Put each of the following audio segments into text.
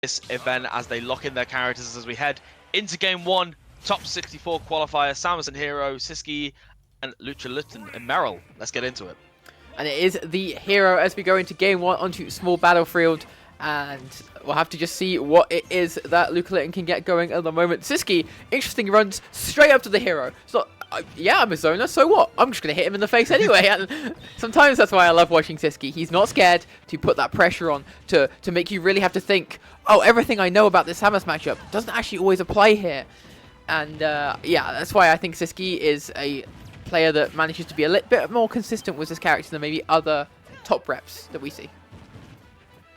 this event as they lock in their characters as we head into game one. Top 64 qualifier, Samus and Hero, Sisqui and Luchalitten and Meryl. Let's get into it. And it is the Hero as we go into game one onto small battlefield. And we'll have to just see what it is that Luchalitten can get going at the moment. Sisqui, interesting runs straight up to the Hero. It's not, yeah, I'm a zoner, so what? I'm just going to hit him in the face anyway. And sometimes that's why I love watching Sisqui. He's not scared to put that pressure on to make you really have to think, oh, everything I know about this Samus matchup doesn't actually always apply here. And yeah, that's why I think Sisqui is a player that manages to be a little bit more consistent with his character than maybe other top reps that we see.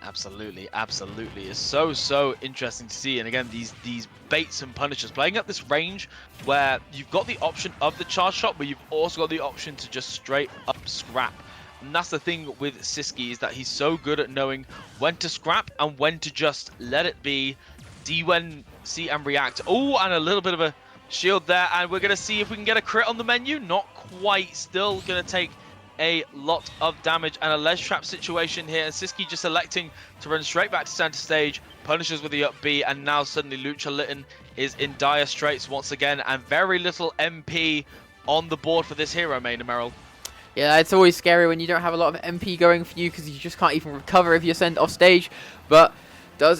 Absolutely, absolutely. It's so interesting to see. And again, these baits and punishers playing at this range where you've got the option of the charge shot, but you've also got the option to just straight up scrap. And that's the thing with Sisqui, is that he's so good at knowing when to scrap and when to just let it be, see and react. Oh, and a little bit of a shield there, and we're going to see if we can get a crit on the menu. Not quite. Still going to take a lot of damage and a ledge trap situation here, and Sisqui just electing to run straight back to center stage, punishes with the up B, and now suddenly Luchalitten is in dire straits once again, and very little MP on the board for this Hero main, Meryl. Yeah, it's always scary when you don't have a lot of MP going for you, because you just can't even recover if you're sent off stage. But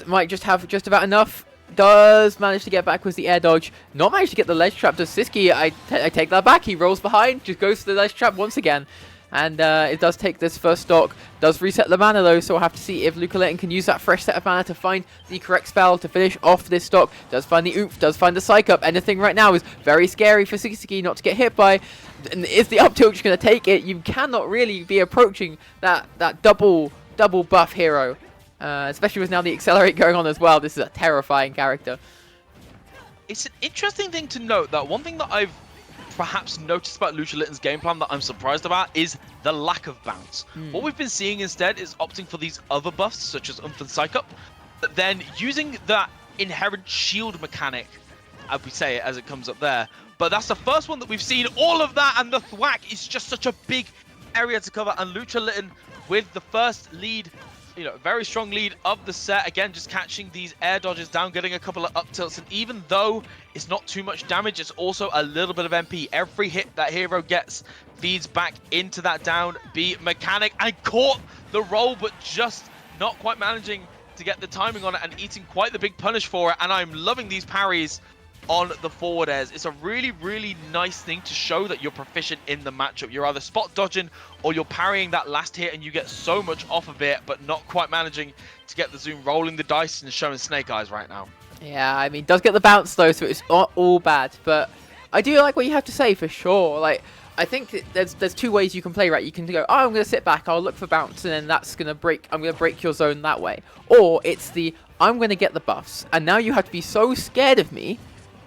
might just have just about enough. Does manage to get back with the air dodge. Not manage to get the ledge trap. Does Sisqui? I take that back. He rolls behind, just goes for the ledge trap once again. And it does take this first stock. Does reset the mana though, so we'll have to see if Luchalitten can use that fresh set of mana to find the correct spell to finish off this stock. Does find the oomph, does find the psych up. Anything right now is very scary for Sisqui not to get hit by. And is the up tilt just going to take it? You cannot really be approaching that double buff Hero. Especially with now the accelerate going on as well. This is a terrifying character. It's an interesting thing to note that one thing that I've perhaps noticed about Luchalitten's game plan that I'm surprised about is the lack of bounce. What we've been seeing instead is opting for these other buffs such as Oomph and Psych Up, but then using that inherent shield mechanic, as we say it as it comes up there. But that's the first one that we've seen. All of that, and the thwack is just such a big area to cover, and Luchalitten with the first lead, you know, very strong lead of the set. Again, just catching these air dodges down, getting a couple of up tilts, and even though it's not too much damage, it's also a little bit of MP. Every hit that Hero gets feeds back into that down B mechanic, and caught the roll, but just not quite managing to get the timing on it, and eating quite the big punish for it. And I'm loving these parries on the forward airs. It's a really nice thing to show that you're proficient in the matchup. You're either spot dodging or you're parrying that last hit, and you get so much off of it, but not quite managing to get the zoom, rolling the dice and showing snake eyes right now. Yeah, I mean, does get the bounce though, so it's not all bad. But I do like what you have to say for sure. Like, I think there's two ways you can play, right? You can go, oh, I'm going to sit back, I'll look for bounce, and then that's going to break, I'm going to break your zone that way. Or it's the, I'm going to get the buffs, and now you have to be so scared of me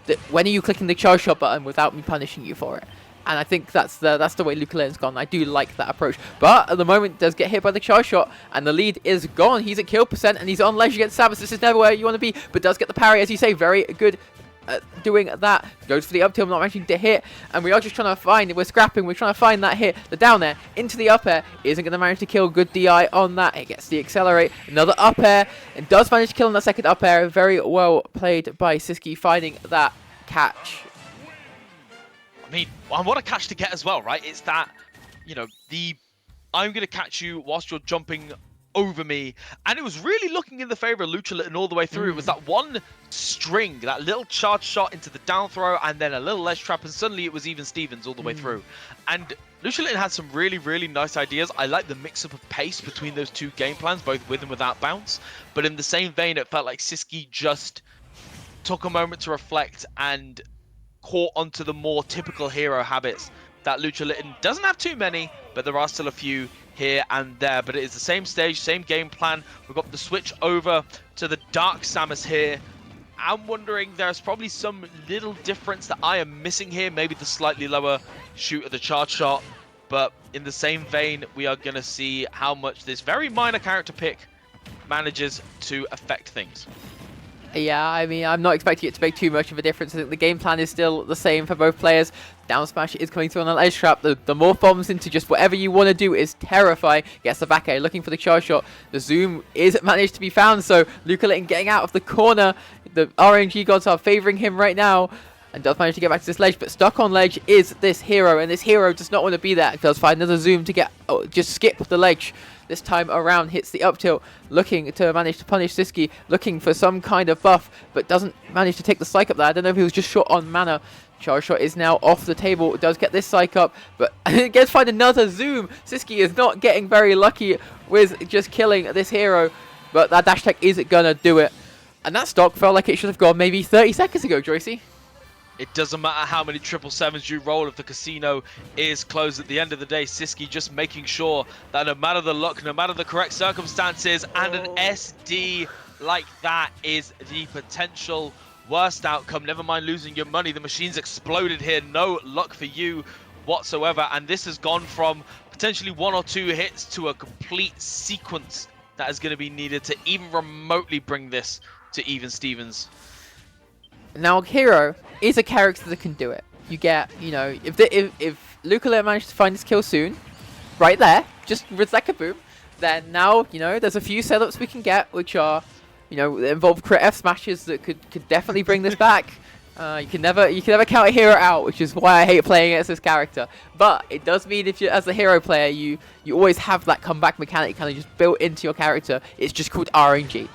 that when are you clicking the charge shot button without me punishing you for it? And I think that's the way Luchalitten's gone. I do like that approach. But at the moment, does get hit by the charge shot, and the lead is gone. He's at kill percent, and he's on ledge against Samus. This is never where you want to be, but does get the parry, as you say. Very good at doing that. Goes for the up tilt, not managing to hit. And we are just trying to find, we're scrapping, we're trying to find that hit. The down air into the up air isn't going to manage to kill. Good DI on that. It gets the accelerate. Another up air. It does manage to kill on that second up air. Very well played by Sisqui, finding that catch. I mean, what a catch to get as well, right? It's that, you know, I'm going to catch you whilst you're jumping over me. And it was really looking in the favor of Luchalitten all the way through. It was that one string, that little charge shot into the down throw, and then a little ledge trap, and suddenly it was even Stevens all the way through. And Luchalitten had some really nice ideas. I like the mix-up of pace between those two game plans, both with and without bounce. But in the same vein, it felt like Sisqui just took a moment to reflect and caught onto the more typical Hero habits that Luchalitten doesn't have too many, but there are still a few here and there. But it is the same stage, same game plan. We've got the switch over to the Dark Samus here. I'm wondering, there's probably some little difference that I am missing here. Maybe the slightly lower shoot of the charge shot. But in the same vein, we are going to see how much this very minor character pick manages to affect things. Yeah, I mean, I'm not expecting it to make too much of a difference. I think the game plan is still the same for both players. Down smash is coming through on the ledge trap. The morph bombs into just whatever you want to do is terrifying. Gets the back air, looking for the charge shot. The zoom is managed to be found, so Luchalitten getting out of the corner. The RNG gods are favoring him right now. And does manage to get back to this ledge, but stuck on ledge is this hero, and this hero does not want to be there. Does find another zoom to get, just skip the ledge. This time around, hits the up tilt, looking to manage to punish Sisqui, looking for some kind of buff, but doesn't manage to take the psych up there. I don't know if he was just short on mana. Charge shot is now off the table. Does get this psych up, but gets find another zoom. Sisqui is not getting very lucky with just killing this hero, but that dash tech isn't gonna do it. And that stock felt like it should have gone maybe 30 seconds ago, Joycey. It doesn't matter how many 777s you roll if the casino is closed. At the end of the day, Sisqui just making sure that no matter the luck, no matter the correct circumstances, and an SD like that is the potential worst outcome. Never mind losing your money. The machine's exploded here. No luck for you whatsoever. And this has gone from potentially 1 or 2 hits to a complete sequence that is going to be needed to even remotely bring this to even Stevens. Now, Hero is a character that can do it. You get, you know, if Luchalitten managed to find his kill soon, right there, just with like a boom, then now, you know, there's a few setups we can get, which are, you know, involve crit F smashes that could definitely bring this back. You can never count a hero out, which is why I hate playing against this character. But it does mean if you, as a hero player, you always have that comeback mechanic kind of just built into your character. It's just called RNG.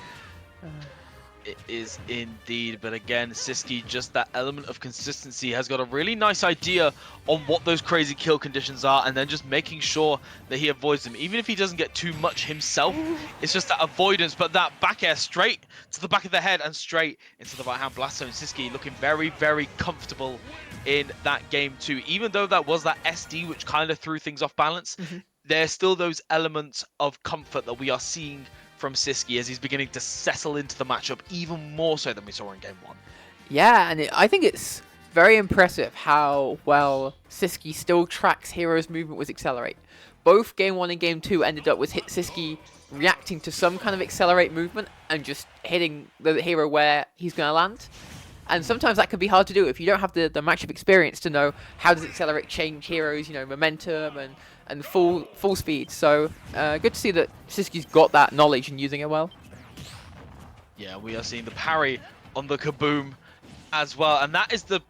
It is indeed, but again, Sisqui, just that element of consistency, has got a really nice idea on what those crazy kill conditions are, and then just making sure that he avoids them. Even if he doesn't get too much himself, it's just that avoidance, but that back air straight to the back of the head and straight into the right-hand blast zone. Sisqui looking very, very comfortable in that game too. Even though that was that SD, which kind of threw things off balance, there's still those elements of comfort that we are seeing from Sisqui as he's beginning to settle into the matchup even more so than we saw in Game 1. Yeah, and I think it's very impressive how well Sisqui still tracks Hero's movement with Accelerate. Both Game 1 and Game 2 ended up with Sisqui reacting to some kind of Accelerate movement and just hitting the hero where he's going to land. And sometimes that can be hard to do if you don't have the matchup experience to know how does Accelerate change heroes, you know, momentum and full speed. So good to see that Sisqi's got that knowledge and using it well. Yeah, we are seeing the parry on the Kaboom as well. And that is the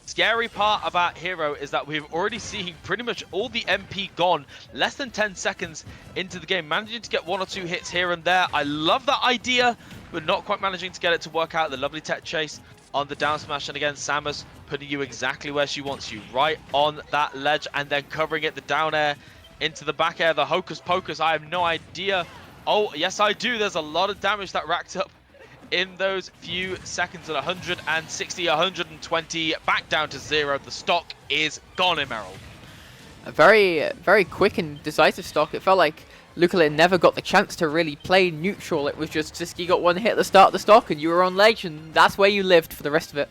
scary part about Hero, is that we've already seen pretty much all the MP gone less than 10 seconds into the game, managing to get 1 or 2 hits here and there. I love that idea, but not quite managing to get it to work out. The lovely tech chase on the down smash, and again, Samus putting you exactly where she wants you, right on that ledge, and then covering it, the down air into the back air, the hocus pocus. I have no idea. Oh, yes, I do. There's a lot of damage that racked up in those few seconds at 160, 120, back down to 0. The stock is gone, Emerald. A very, very quick and decisive stock. It felt like Luchalitten never got the chance to really play neutral. It was just Sisqui got 1 hit at the start of the stock and you were on ledge, and that's where you lived for the rest of it.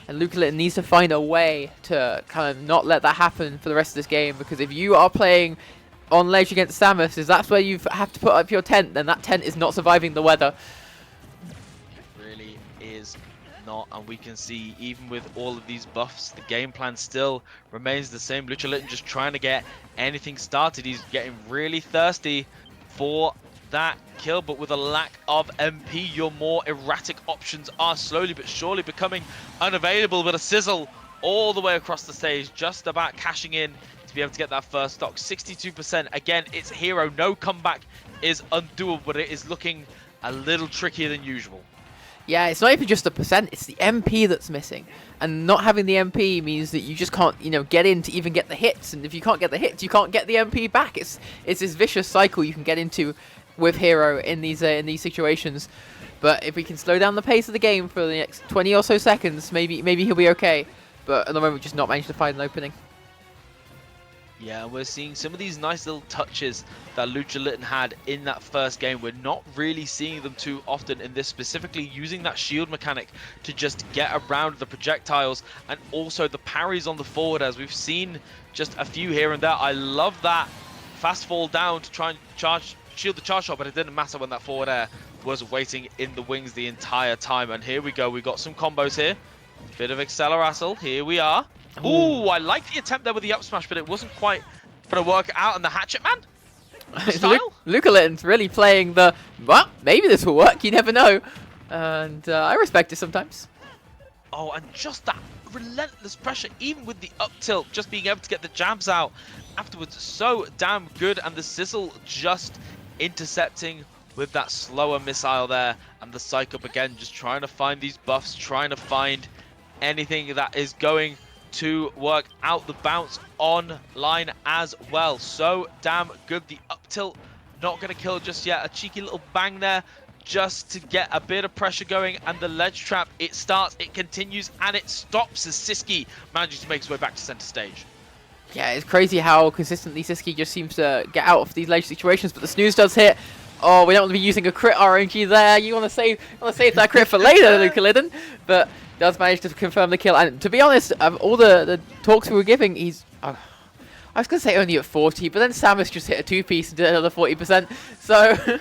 And Luchalitten needs to find a way to kind of not let that happen for the rest of this game, because if you are playing on ledge against Samus, is that's where you have to put up your tent, then that tent is not surviving the weather. It really is not, and we can see even with all of these buffs, the game plan still remains the same. Luchalitten just trying to get anything started. He's getting really thirsty for that kill, but with a lack of MP, your more erratic options are slowly but surely becoming unavailable. But a sizzle all the way across the stage, just about cashing in to be able to get that first stock. 62%. Again, it's Hero. No comeback is undoable, but it is looking a little trickier than usual. Yeah, it's not even just the percent, it's the MP that's missing. And not having the MP means that you just can't, you know, get in to even get the hits. And if you can't get the hits, you can't get the MP back. It's this vicious cycle you can get into with Hero in these situations. But if we can slow down the pace of the game for the next 20 or so seconds, maybe he'll be okay. But at the moment, just not managed to find an opening. Yeah, we're seeing some of these nice little touches that Luchalitten had in that first game. We're not really seeing them too often in this, specifically using that shield mechanic to just get around the projectiles, and also the parries on the forward, as we've seen just a few here and there. I love that fast fall down to try and shield the charge shot, but it didn't matter when that forward air was waiting in the wings the entire time. And here we go. We got some combos here. Bit of Accelerassle. Here we are. Ooh, I like the attempt there with the up smash, but it wasn't quite going to work out. And the Hatchet Man? Luchalitten's really playing the, well, maybe this will work, you never know. And I respect it sometimes. Oh, and just that relentless pressure, even with the up tilt, just being able to get the jabs out afterwards, so damn good. And the Sizzle just intercepting with that slower missile there. And the Psych Up again, just trying to find these buffs, trying to find anything that is going to work out. The bounce online as well. So damn good. The up tilt not going to kill just yet. A cheeky little bang there just to get a bit of pressure going. And the ledge trap, it starts, it continues, and it stops as Sisqui manages to make his way back to center stage. Yeah, it's crazy how consistently Sisqui just seems to get out of these ledge situations, but the snooze does hit. Oh, we don't want to be using a crit RNG there. You want to save that crit for later, Luchalitten, but does manage to confirm the kill. And to be honest, all the talks we were giving, he's I was gonna say only at 40, but then Samus just hit a 2-piece and did another 40%. So.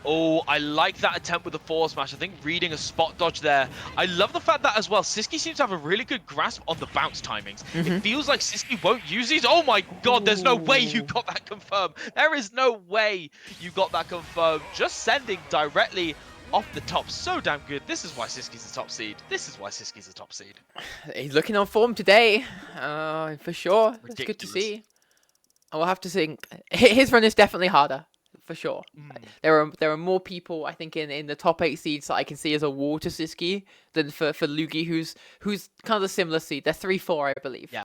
Oh, I like that attempt with the forward smash. I think reading a spot dodge there. I love the fact that as well, Sisqui seems to have a really good grasp on the bounce timings. It feels like Sisqui won't use these. Oh my god, there's no way you got that confirmed. There is no way you got that confirmed. Just sending directly off the top. So damn good. This is why Sisqi's the top seed. This is why Sisqi's the top seed. He's looking on form today, for sure. It's good to see. I will have to think. His run is definitely harder. For sure. There are more people, I think, in the top 8 seeds that I can see as a wall to Sisqui than for Lugi, who's kind of a similar seed. They're 3-4, I believe. Yeah.